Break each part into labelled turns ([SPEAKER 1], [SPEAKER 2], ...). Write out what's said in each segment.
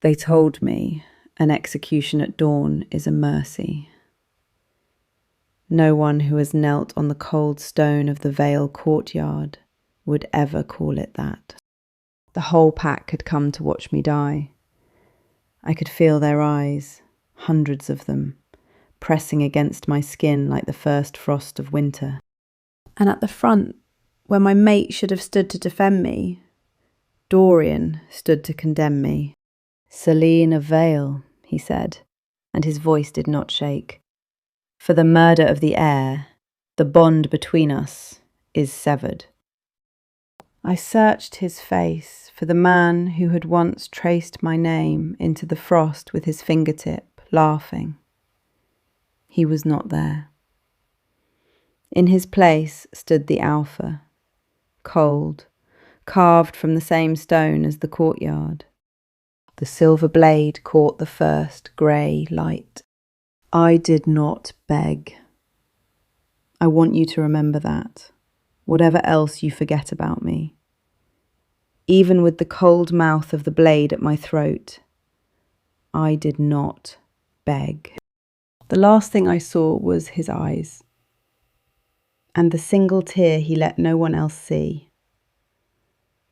[SPEAKER 1] They told me an execution at dawn is a mercy. No one who has knelt on the cold stone of the Vale courtyard would ever call it that. The whole pack had come to watch me die. I could feel their eyes, hundreds of them, pressing against my skin like the first frost of winter. And at the front, where my mate should have stood to defend me, Dorian stood to condemn me. "Selene of Vale," he said, and his voice did not shake. "For the murder of the heir, the bond between us is severed." I searched his face for the man who had once traced my name into the frost with his fingertip, laughing. He was not there. In his place stood the Alpha, cold, carved from the same stone as the courtyard. The silver blade caught the first grey light. I did not beg. I want you to remember that, whatever else you forget about me. Even with the cold mouth of the blade at my throat, I did not beg. The last thing I saw was his eyes, and the single tear he let no one else see,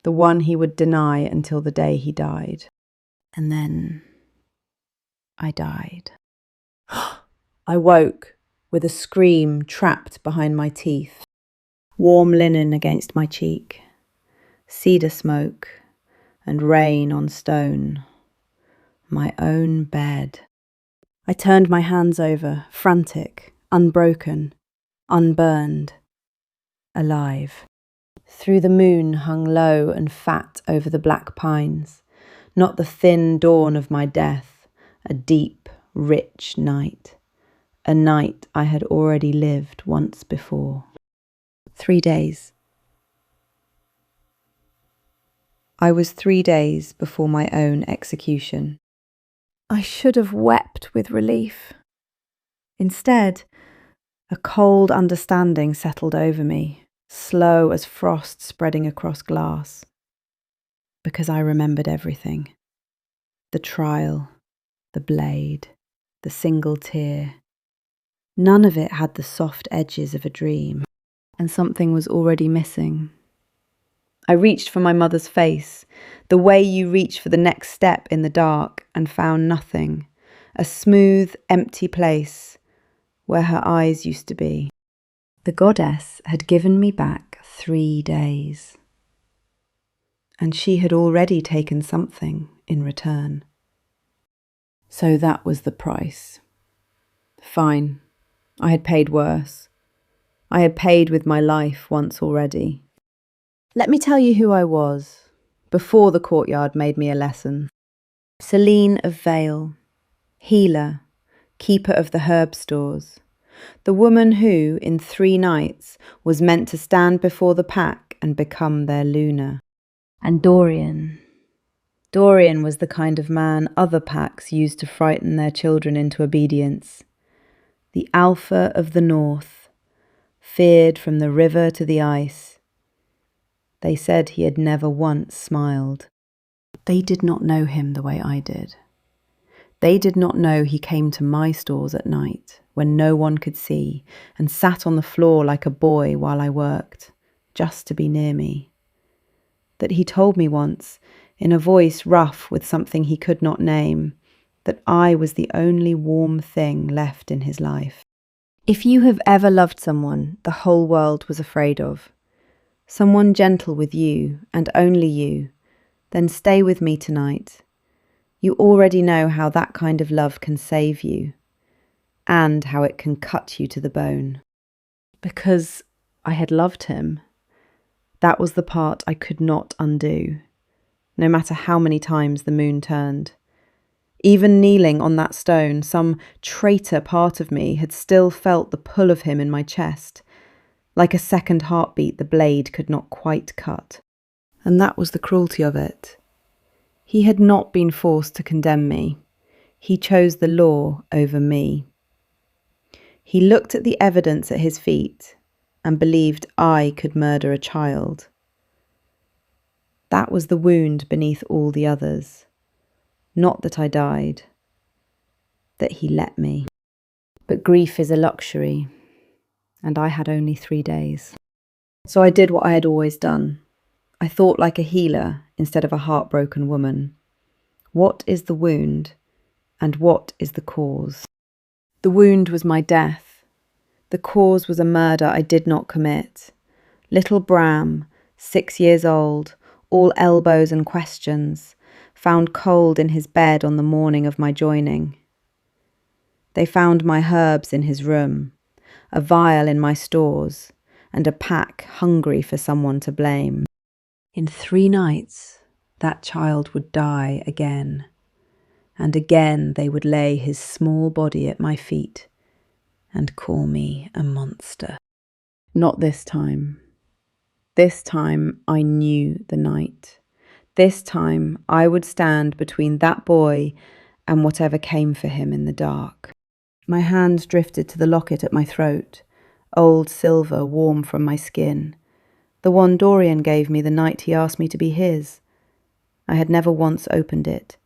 [SPEAKER 1] the one he would deny until the day he died. And then I died. I woke with a scream trapped behind my teeth, warm linen against my cheek, cedar smoke and rain on stone, my own bed. I turned my hands over, frantic, unbroken, unburned, alive. Through the moon hung low and fat over the black pines, not the thin dawn of my death, a deep, rich night, a night I had already lived once before. 3 days. I was 3 days before my own execution. I should have wept with relief. Instead, a cold understanding settled over me, slow as frost spreading across glass. Because I remembered everything. The trial, the blade, the single tear. None of it had the soft edges of a dream, and something was already missing. I reached for my mother's face, the way you reach for the next step in the dark, and found nothing, a smooth, empty place where her eyes used to be. The goddess had given me back 3 days, and she had already taken something in return. So that was the price. Fine, I had paid worse. I had paid with my life once already. Let me tell you who I was, before the courtyard made me a lesson. Selene of Vale, healer, keeper of the herb stores, the woman who, in 3 nights, was meant to stand before the pack and become their Luna. And Dorian was the kind of man other packs used to frighten their children into obedience. The Alpha of the North, feared from the river to the ice. They said he had never once smiled. They did not know him the way I did. They did not know he came to my stores at night, when no one could see, and sat on the floor like a boy while I worked, just to be near me. That he told me once, in a voice rough with something he could not name, that I was the only warm thing left in his life. If you have ever loved someone the whole world was afraid of, someone gentle with you and only you, then stay with me tonight. You already know how that kind of love can save you, and how it can cut you to the bone. Because I had loved him. That was the part I could not undo, no matter how many times the moon turned. Even kneeling on that stone, some traitor part of me had still felt the pull of him in my chest. Like a second heartbeat the blade could not quite cut. And that was the cruelty of it. He had not been forced to condemn me. He chose the law over me. He looked at the evidence at his feet and believed I could murder a child. That was the wound beneath all the others. Not that I died, that he let me. But grief is a luxury, and I had only 3 days. So I did what I had always done. I thought like a healer instead of a heartbroken woman. What is the wound, and what is the cause? The wound was my death. The cause was a murder I did not commit. Little Bram, 6 years old, all elbows and questions, found cold in his bed on the morning of my joining. They found my herbs in his room, a vial in my stores, and a pack hungry for someone to blame. In 3 nights, that child would die again, and again they would lay his small body at my feet and call me a monster. Not this time. This time I knew the night. This time I would stand between that boy and whatever came for him in the dark. My hands drifted to the locket at my throat, old silver warm from my skin. The one Dorian gave me the night he asked me to be his. I had never once opened it.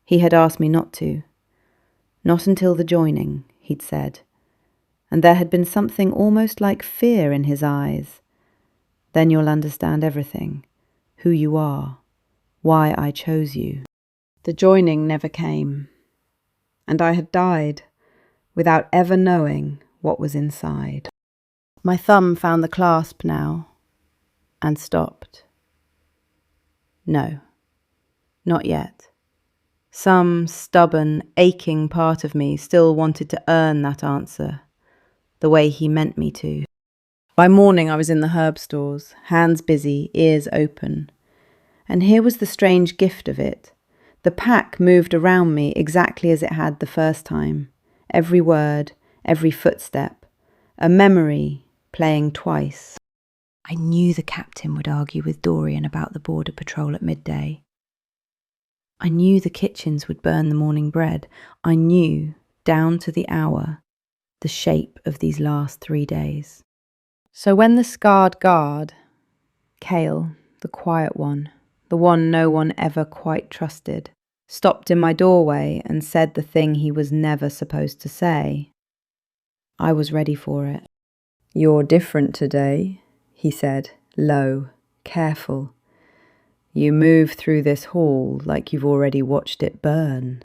[SPEAKER 1] He had asked me not to. Not until the joining, he'd said. And there had been something almost like fear in his eyes. Then you'll understand everything, who you are, why I chose you. The joining never came, and I had died without ever knowing what was inside. My thumb found the clasp now, and stopped. No, not yet. Some stubborn, aching part of me still wanted to earn that answer, the way he meant me to. By morning I was in the herb stores, hands busy, ears open. And here was the strange gift of it. The pack moved around me exactly as it had the first time. Every word, every footstep. A memory playing twice. I knew the captain would argue with Dorian about the border patrol at midday. I knew the kitchens would burn the morning bread. I knew, down to the hour, the shape of these last 3 days. So when the scarred guard, Cale, the quiet one, the one no one ever quite trusted, stopped in my doorway and said the thing he was never supposed to say, I was ready for it. "You're different today," he said, low, careful. "You move through this hall like you've already watched it burn."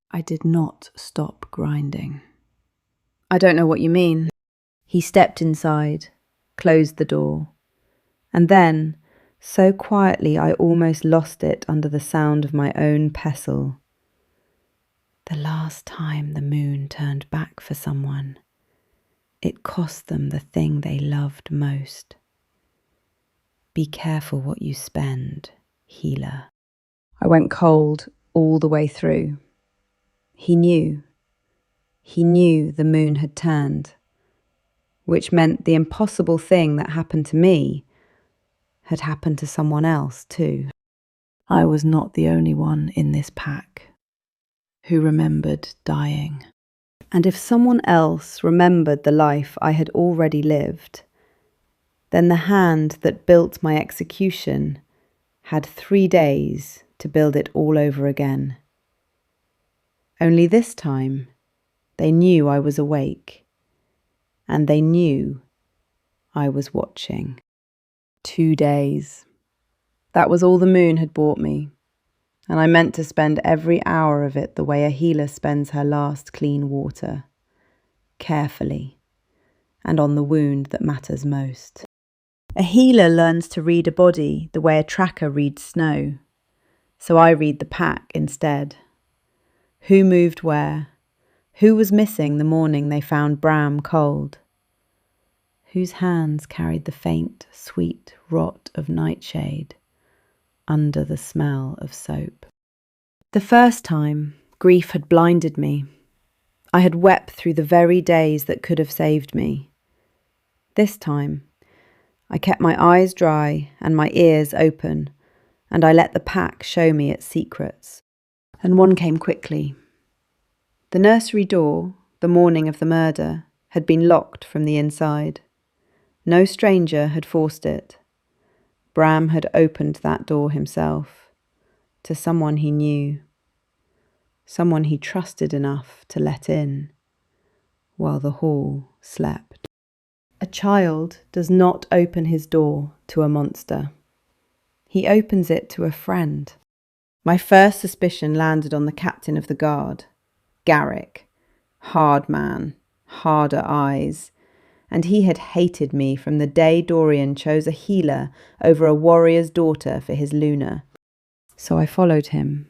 [SPEAKER 1] I did not stop grinding. "I don't know what you mean." He stepped inside, closed the door, and then, so quietly I almost lost it under the sound of my own pestle. The last time the moon turned back for someone, it cost them the thing they loved most. Be careful what you spend, healer. I went cold all the way through. He knew. He knew the moon had turned, which meant the impossible thing that happened to me had happened to someone else too. I was not the only one in this pack who remembered dying. And if someone else remembered the life I had already lived, then the hand that built my execution had 3 days to build it all over again. Only this time, they knew I was awake, and they knew I was watching. 2 days. That was all the moon had bought me, and I meant to spend every hour of it the way a healer spends her last clean water, carefully, and on the wound that matters most. A healer learns to read a body the way a tracker reads snow, so I read the pack instead. Who moved where? Who was missing the morning they found Bram cold? Whose hands carried the faint, sweet rot of nightshade under the smell of soap? The first time, grief had blinded me. I had wept through the very days that could have saved me. This time, I kept my eyes dry and my ears open, and I let the pack show me its secrets. And one came quickly. The nursery door, the morning of the murder, had been locked from the inside. No stranger had forced it. Bram had opened that door himself, to someone he knew. someone he trusted enough to let in, while the hall slept. A child does not open his door to a monster. He opens it to a friend. My first suspicion landed on the captain of the guard, Garrick. Hard man, harder eyes. And he had hated me from the day Dorian chose a healer over a warrior's daughter for his Luna. So I followed him.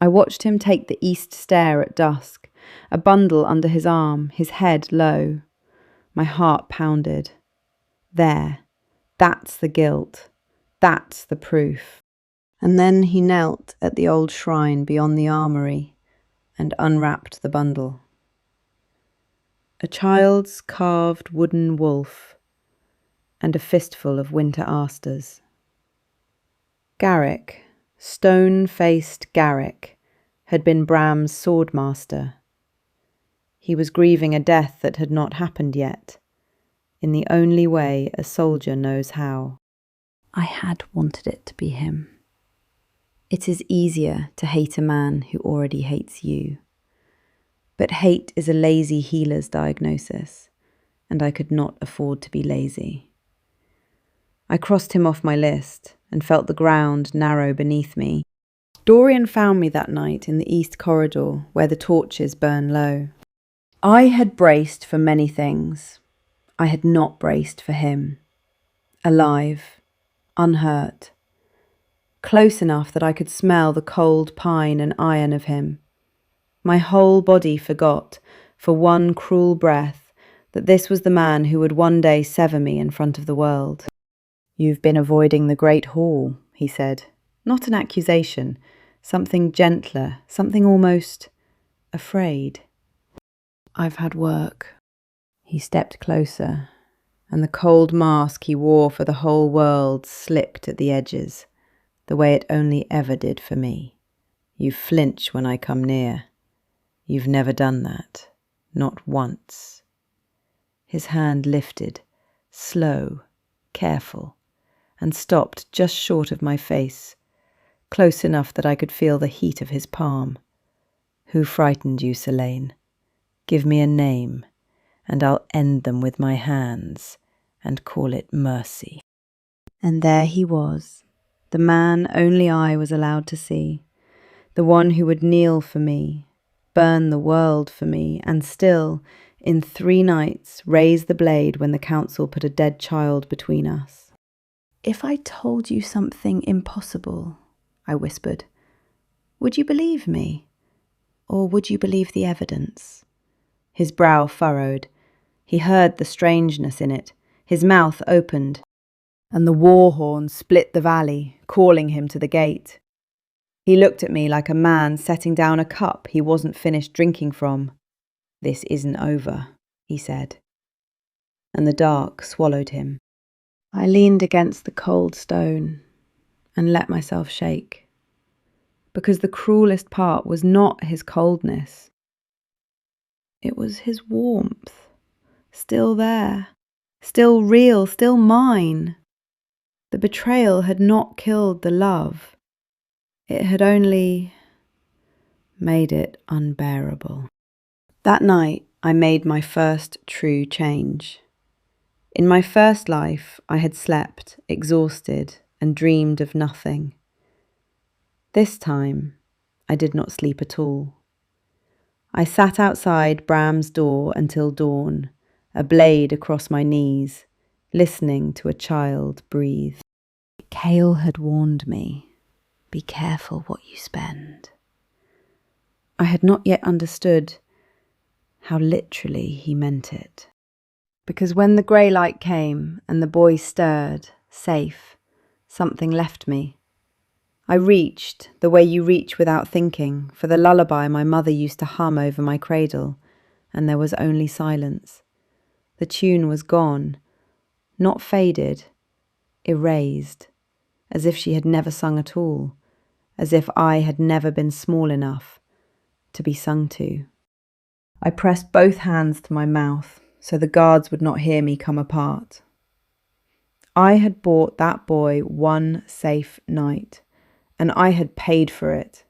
[SPEAKER 1] I watched him take the east stair at dusk, a bundle under his arm, his head low. My heart pounded. There, that's the guilt. That's the proof. And then he knelt at the old shrine beyond the armory and unwrapped the bundle. A child's carved wooden wolf and a fistful of winter asters. Garrick, stone-faced Garrick, had been Bram's swordmaster. He was grieving a death that had not happened yet, in the only way a soldier knows how. I had wanted it to be him. It is easier to hate a man who already hates you. But hate is a lazy healer's diagnosis, and I could not afford to be lazy. I crossed him off my list and felt the ground narrow beneath me. Dorian found me that night in the east corridor where the torches burn low. I had braced for many things. I had not braced for him. Alive, unhurt, close enough that I could smell the cold pine and iron of him. My whole body forgot, for one cruel breath, that this was the man who would one day sever me in front of the world. "You've been avoiding the great hall," he said. Not an accusation, something gentler, something almost afraid. "I've had work." He stepped closer, and the cold mask he wore for the whole world slipped at the edges, the way it only ever did for me. "You flinch when I come near. You've never done that, not once." His hand lifted, slow, careful, and stopped just short of my face, close enough that I could feel the heat of his palm. "Who frightened you, Selene? Give me a name, and I'll end them with my hands and call it mercy." And there he was, the man only I was allowed to see, the one who would kneel for me, burn the world for me, and still, in 3 nights, raise the blade when the council put a dead child between us. "If I told you something impossible," I whispered, "would you believe me? Or would you believe the evidence?" His brow furrowed. He heard the strangeness in it. His mouth opened, and the war horn split the valley, calling him to the gate. He looked at me like a man setting down a cup he wasn't finished drinking from. "This isn't over," he said. And the dark swallowed him. I leaned against the cold stone and let myself shake, because the cruelest part was not his coldness. It was his warmth, still there, still real, still mine. The betrayal had not killed the love. It had only made it unbearable. That night, I made my first true change. In my first life, I had slept, exhausted, and dreamed of nothing. This time, I did not sleep at all. I sat outside Bram's door until dawn, a blade across my knees, listening to a child breathe. Cale had warned me, "Be careful what you spend." I had not yet understood how literally he meant it. Because when the grey light came and the boy stirred, safe, something left me. I reached, the way you reach without thinking, for the lullaby my mother used to hum over my cradle, and there was only silence. The tune was gone, not faded, erased, as if she had never sung at all, as if I had never been small enough to be sung to. I pressed both hands to my mouth so the guards would not hear me come apart. I had bought that boy one safe night, and I had paid for it,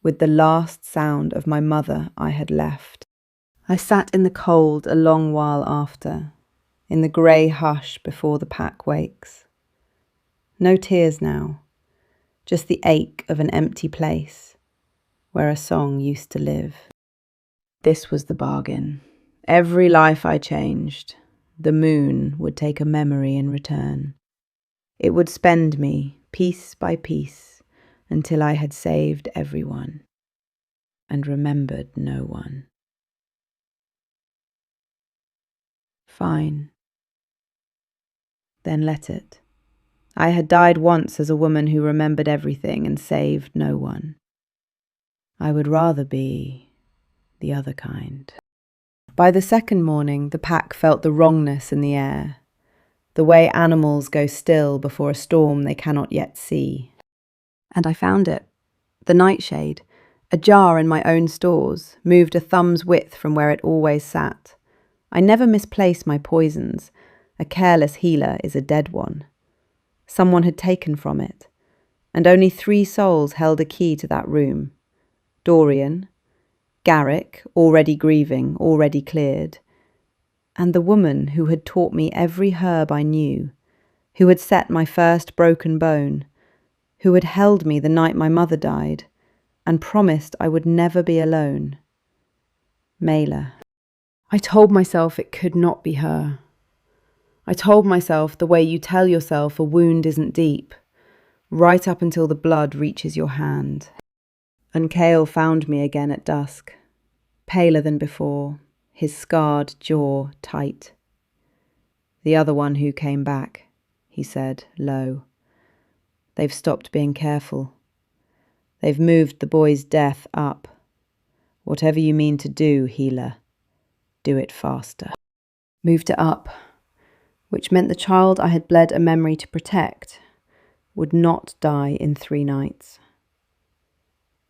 [SPEAKER 1] with the last sound of my mother I had left. I sat in the cold a long while after, in the grey hush before the pack wakes. No tears now, just the ache of an empty place where a song used to live. This was the bargain. Every life I changed, the moon would take a memory in return. It would spend me, piece by piece, until I had saved everyone and remembered no one. Fine. Then let it. I had died once as a woman who remembered everything and saved no one. I would rather be the other kind. By the second morning, the pack felt the wrongness in the air, the way animals go still before a storm they cannot yet see. And I found it. The nightshade, ajar in my own stores, moved a thumb's width from where it always sat. I never misplace my poisons. A careless healer is a dead one. Someone had taken from it, and only 3 souls held a key to that room. Dorian, Garrick, already grieving, already cleared, and the woman who had taught me every herb I knew, who had set my first broken bone, who had held me the night my mother died, and promised I would never be alone. Mela. I told myself it could not be her. I told myself the way you tell yourself a wound isn't deep, right up until the blood reaches your hand. And Cale found me again at dusk, paler than before, his scarred jaw tight. The other one who came back, he said, low. They've stopped being careful. They've moved the boy's death up. Whatever you mean to do, healer, do it faster. Moved it up, which meant the child I had bled a memory to protect would not die in 3 nights,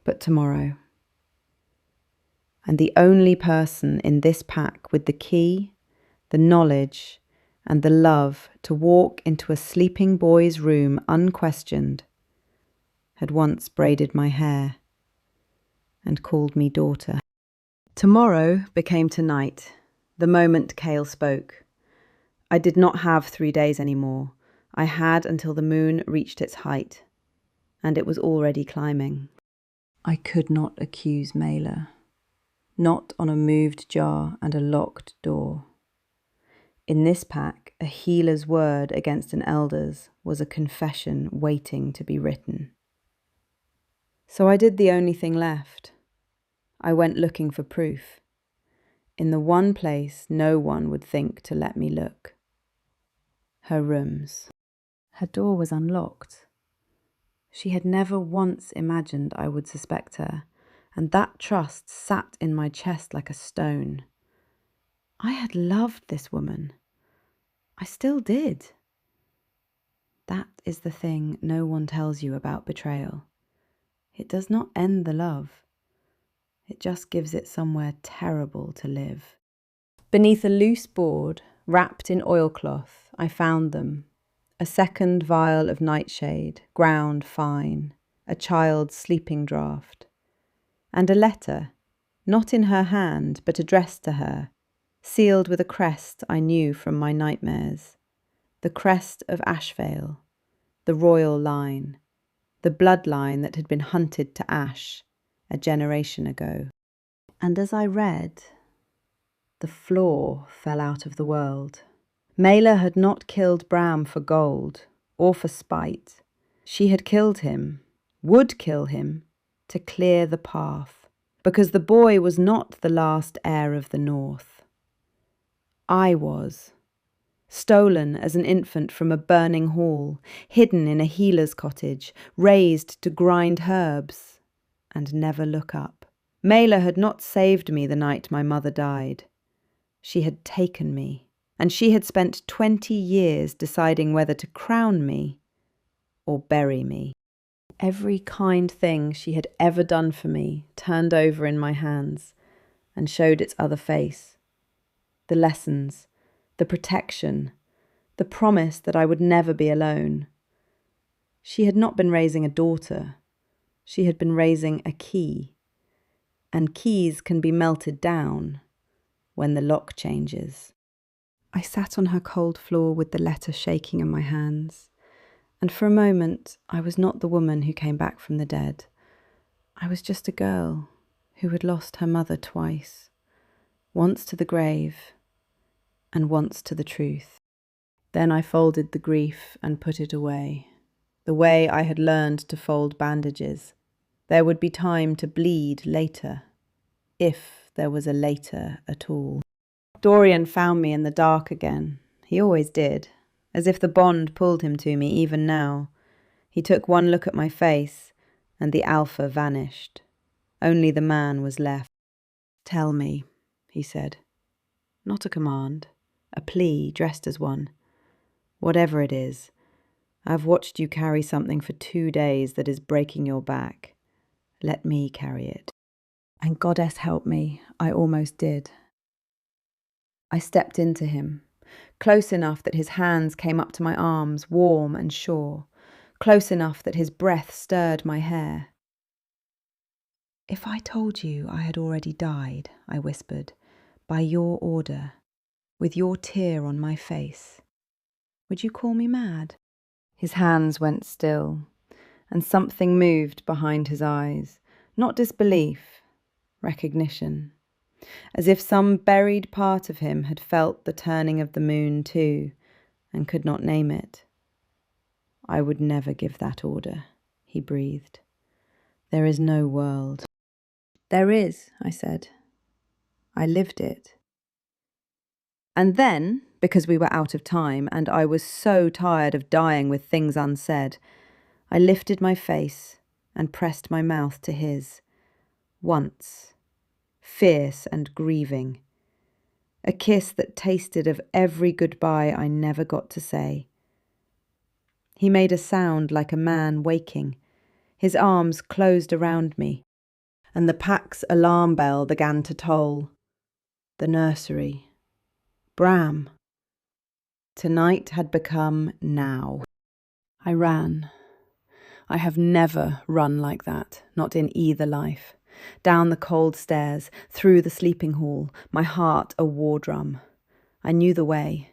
[SPEAKER 1] but tomorrow. And the only person in this pack with the key, the knowledge, and the love to walk into a sleeping boy's room unquestioned had once braided my hair and called me daughter. Tomorrow became tonight, the moment Cale spoke. I did not have 3 days anymore. I had until the moon reached its height, and it was already climbing. I could not accuse Mela, not on a moved jar and a locked door. In this pack, a healer's word against an elder's was a confession waiting to be written. So I did the only thing left. I went looking for proof, in the one place no one would think to let me look. Her rooms. Her door was unlocked. She had never once imagined I would suspect her, and that trust sat in my chest like a stone. I had loved this woman. I still did. That is the thing no one tells you about betrayal. It does not end the love. It just gives it somewhere terrible to live. Beneath a loose board, wrapped in oilcloth, I found them. A second vial of nightshade, ground fine, a child's sleeping draught, and a letter, not in her hand, but addressed to her, sealed with a crest I knew from my nightmares, the crest of Ashvale, the royal line, the bloodline that had been hunted to ash a generation ago. And as I read, the floor fell out of the world. Mela had not killed Bram for gold or for spite. She had killed him, would kill him, to clear the path, because the boy was not the last heir of the North. I was, stolen as an infant from a burning hall, hidden in a healer's cottage, raised to grind herbs and never look up. Mela had not saved me the night my mother died. She had taken me. And she had spent 20 years deciding whether to crown me or bury me. Every kind thing she had ever done for me turned over in my hands and showed its other face. The lessons, the protection, the promise that I would never be alone. She had not been raising a daughter. She had been raising a key. and keys can be melted down when the lock changes. I sat on her cold floor with the letter shaking in my hands, and for a moment I was not the woman who came back from the dead. I was just a girl who had lost her mother twice, once to the grave and once to the truth. Then I folded the grief and put it away, the way I had learned to fold bandages. There would be time to bleed later, if there was a later at all. Dorian found me in the dark again. He always did, as if the bond pulled him to me even now. He took one look at my face, and the alpha vanished. Only the man was left. "Tell me," he said. Not a command, a plea dressed as one. "Whatever it is, I've watched you carry something for 2 days that is breaking your back. Let me carry it." And goddess help me, I almost did. I stepped into him, close enough that his hands came up to my arms, warm and sure, close enough that his breath stirred my hair. "If I told you I had already died," I whispered, "by your order, with your tear on my face, would you call me mad?" His hands went still, and something moved behind his eyes. Not disbelief, recognition. As if some buried part of him had felt the turning of the moon too, and could not name it. "I would never give that order," he breathed. "There is no world." "There is," I said. "I lived it." And then, because we were out of time, and I was so tired of dying with things unsaid, I lifted my face and pressed my mouth to his. Once, fierce and grieving. A kiss that tasted of every goodbye I never got to say. He made a sound like a man waking. His arms closed around me, and the pack's alarm bell began to toll. The nursery. Bram. Tonight had become now. I ran. I have never run like that, not in either life. Down the cold stairs, through the sleeping hall, my heart a war drum. I knew the way.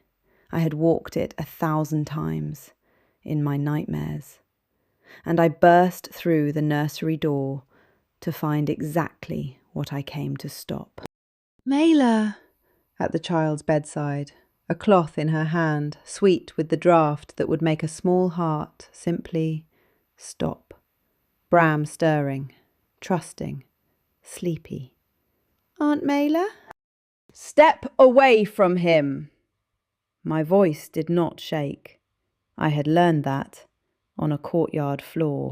[SPEAKER 1] I had walked it 1,000 times, in my nightmares. And I burst through the nursery door to find exactly what I came to stop. "Mela!" At the child's bedside, a cloth in her hand, sweet with the draught that would make a small heart simply stop. Bram stirring, trusting, sleepy. "Aunt Mela?" "Step away from him!" My voice did not shake. I had learned that on a courtyard floor.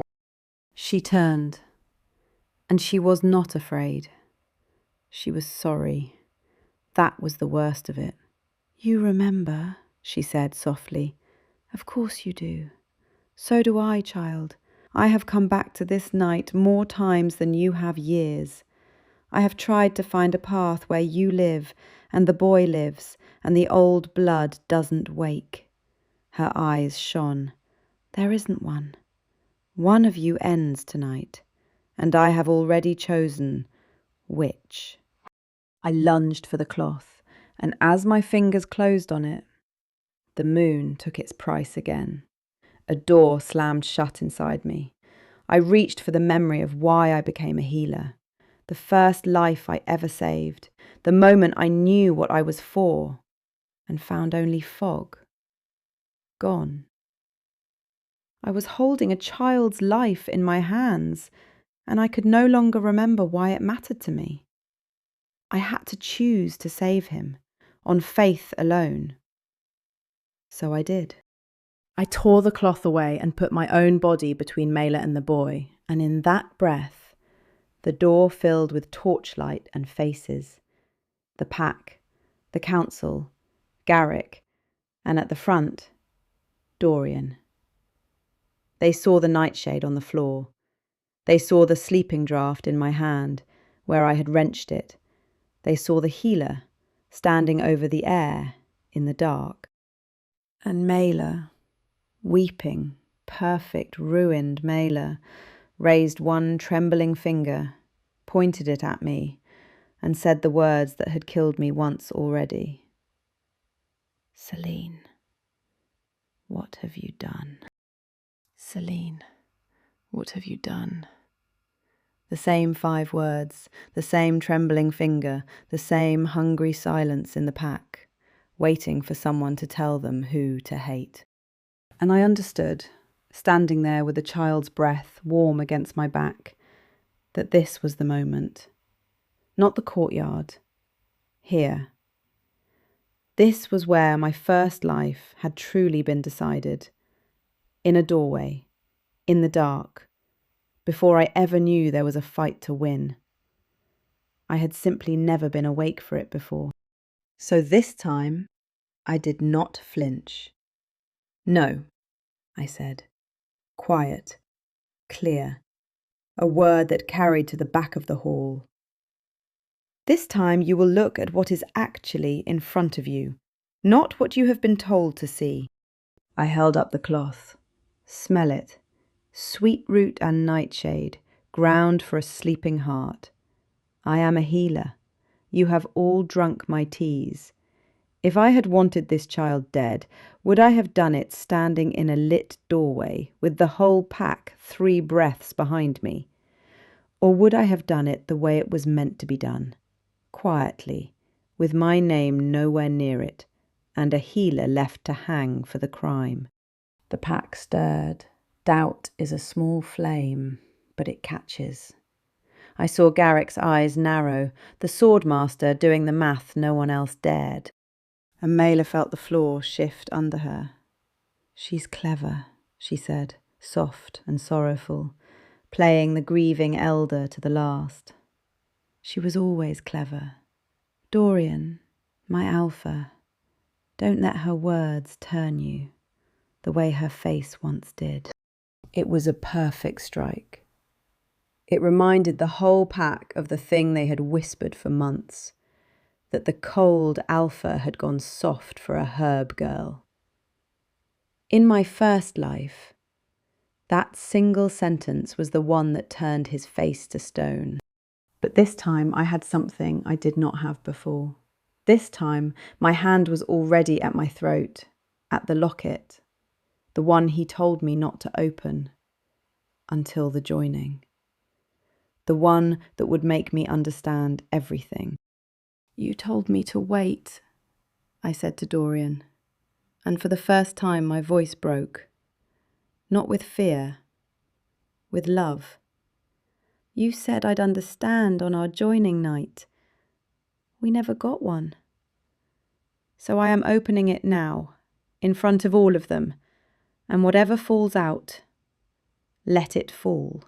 [SPEAKER 1] She turned, and she was not afraid. She was sorry. That was the worst of it. "You remember," she said softly. "Of course you do. So do I, child. I have come back to this night more times than you have years. I have tried to find a path where you live, and the boy lives, and the old blood doesn't wake." Her eyes shone. "There isn't one. One of you ends tonight, and I have already chosen which." I lunged for the cloth, and as my fingers closed on it, the moon took its price again. A door slammed shut inside me. I reached for the memory of why I became a healer. The first life I ever saved. The moment I knew what I was for, and found only fog. Gone. I was holding a child's life in my hands, and I could no longer remember why it mattered to me. I had to choose to save him, on faith alone. So I did. I tore the cloth away and put my own body between Mela and the boy, and in that breath, the door filled with torchlight and faces. The pack, the council, Garrick, and at the front, Dorian. They saw the nightshade on the floor. They saw the sleeping draught in my hand, where I had wrenched it. They saw the healer, standing over the air, in the dark. And Mela, weeping, perfect, ruined Mela, raised one trembling finger pointed it at me, and said the words that had killed me once already. Selene, what have you done? Selene, what have you done? The same 5 words, the same trembling finger, the same hungry silence in the pack, waiting for someone to tell them who to hate. And I understood, standing there with a child's breath warm against my back, that this was the moment. Not the courtyard. Here. This was where my first life had truly been decided. In a doorway. In the dark. Before I ever knew there was a fight to win. I had simply never been awake for it before. So this time, I did not flinch. No, I said. Quiet. Clear. A word that carried to the back of the hall. This time you will look at what is actually in front of you, not what you have been told to see. I held up the cloth. Smell it. Sweet root and nightshade, ground for a sleeping heart. I am a healer. You have all drunk my teas. If I had wanted this child dead, would I have done it standing in a lit doorway with the whole pack 3 breaths behind me? Or would I have done it the way it was meant to be done? Quietly, with my name nowhere near it, and a healer left to hang for the crime. The pack stirred. Doubt is a small flame, but it catches. I saw Garrick's eyes narrow, the swordmaster doing the math no one else dared. And Mela felt the floor shift under her. She's clever, she said, soft and sorrowful, playing the grieving elder to the last. She was always clever. Dorian, my alpha, don't let her words turn you, the way her face once did. It was a perfect strike. It reminded the whole pack of the thing they had whispered for months, that the cold alpha had gone soft for a herb girl. In my first life, that single sentence was the one that turned his face to stone. But this time I had something I did not have before. This time my hand was already at my throat, at the locket, the one he told me not to open, until the joining. The one that would make me understand everything. You told me to wait, I said to Dorian, and for the first time my voice broke. Not with fear, with love. You said I'd understand on our joining night. We never got one. So I am opening it now, in front of all of them, and whatever falls out, let it fall.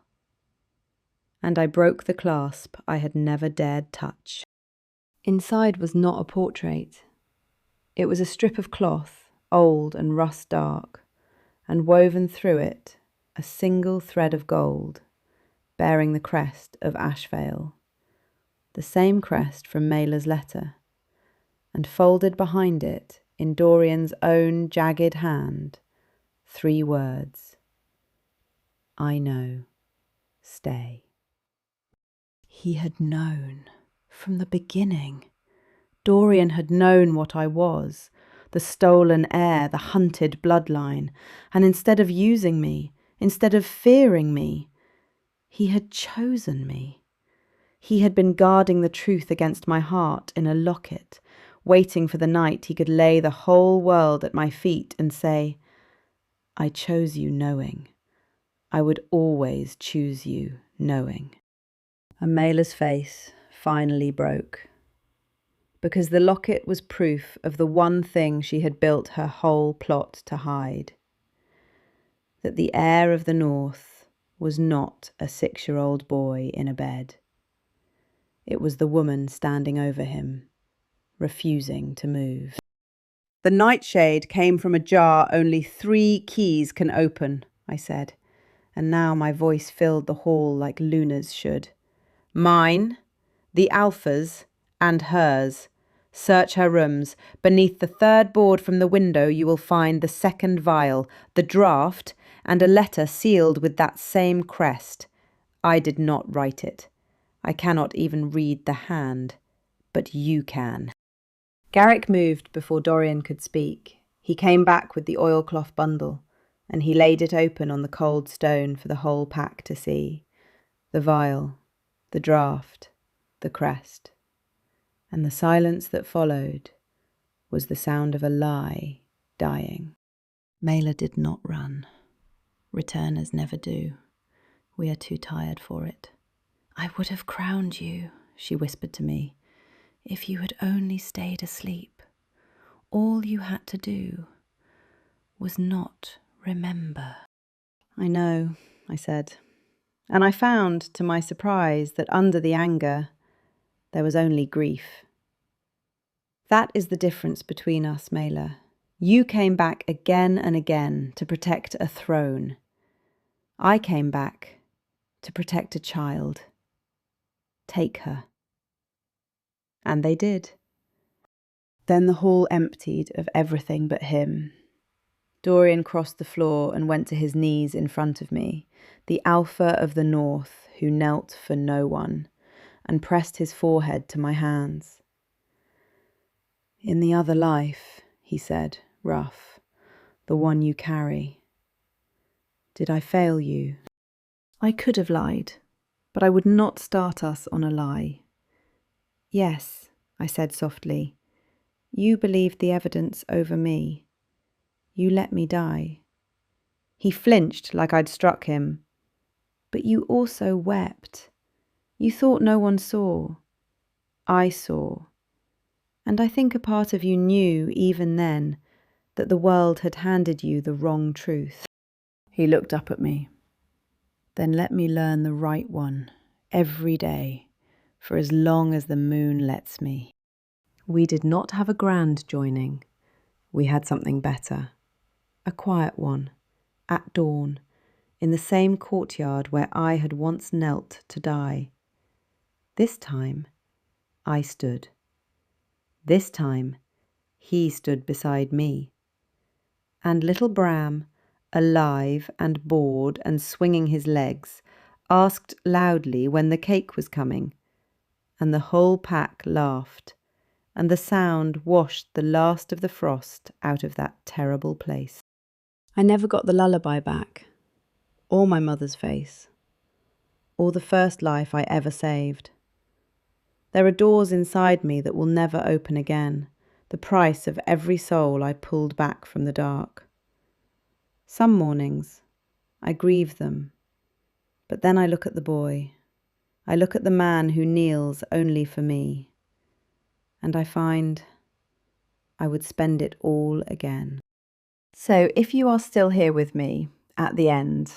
[SPEAKER 1] And I broke the clasp I had never dared touch. Inside was not a portrait. It was a strip of cloth, old and rust dark, and woven through it a single thread of gold, bearing the crest of Ashvale, the same crest from Mela's letter, and folded behind it, in Dorian's own jagged hand, 3 words. I know. Stay. He had known. From the beginning. Dorian had known what I was, the stolen heir, the hunted bloodline, and instead of using me, instead of fearing me, he had chosen me. He had been guarding the truth against my heart in a locket, waiting for the night he could lay the whole world at my feet and say, I chose you knowing. I would always choose you knowing. And Mela's face finally broke, because the locket was proof of the one thing she had built her whole plot to hide, that the heir of the North was not a 6-year-old boy in a bed. It was the woman standing over him, refusing to move. The nightshade came from a jar only 3 keys can open, I said, and now my voice filled the hall like Luna's should. Mine, the Alpha's, and hers. Search her rooms. Beneath the 3rd board from the window you will find the 2nd vial, the draft, and a letter sealed with that same crest. I did not write it. I cannot even read the hand, but you can." Garrick moved before Dorian could speak. He came back with the oilcloth bundle, and he laid it open on the cold stone for the whole pack to see. The vial, the draught, the crest. And the silence that followed was the sound of a lie dying. "Mela did not run. Returners never do. We are too tired for it. I would have crowned you," she whispered to me, "if you had only stayed asleep. All you had to do was not remember." "I know," I said, and I found, to my surprise, that under the anger there was only grief. "That is the difference between us, Mela. You came back again and again to protect a throne. I came back to protect a child. Take her." And they did. Then the hall emptied of everything but him. Dorian crossed the floor and went to his knees in front of me, the alpha of the north who knelt for no one, and pressed his forehead to my hands. "In the other life," he said, rough, "the one you carry. Did I fail you?" I could have lied, but I would not start us on a lie. "Yes," I said softly. "You believed the evidence over me. You let me die." He flinched like I'd struck him. "But you also wept. You thought no one saw. I saw. And I think a part of you knew, even then, that the world had handed you the wrong truth." He looked up at me. "Then let me learn the right one, every day, for as long as the moon lets me." We did not have a grand joining. We had something better. A quiet one, at dawn, in the same courtyard where I had once knelt to die. This time, I stood. This time, he stood beside me. And little Bram, alive and bored and swinging his legs, asked loudly when the cake was coming. And the whole pack laughed, and the sound washed the last of the frost out of that terrible place. I never got the lullaby back, or my mother's face, or the first life I ever saved. There are doors inside me that will never open again, the price of every soul I pulled back from the dark. Some mornings, I grieve them, but then I look at the boy. I look at the man who kneels only for me, and I find I would spend it all again. So if you are still here with me at the end,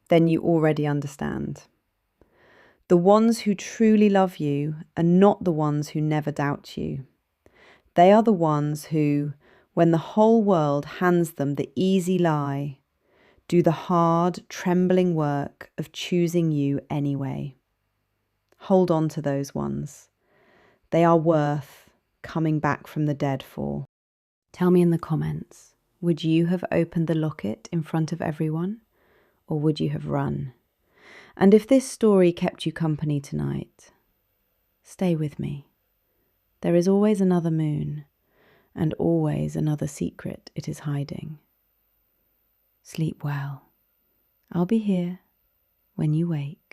[SPEAKER 1] then you already understand. The ones who truly love you are not the ones who never doubt you. They are the ones who, when the whole world hands them the easy lie, do the hard, trembling work of choosing you anyway. Hold on to those ones. They are worth coming back from the dead for. Tell me in the comments, would you have opened the locket in front of everyone, or would you have run? And if this story kept you company tonight, stay with me. There is always another moon, and always another secret it is hiding. Sleep well. I'll be here when you wake.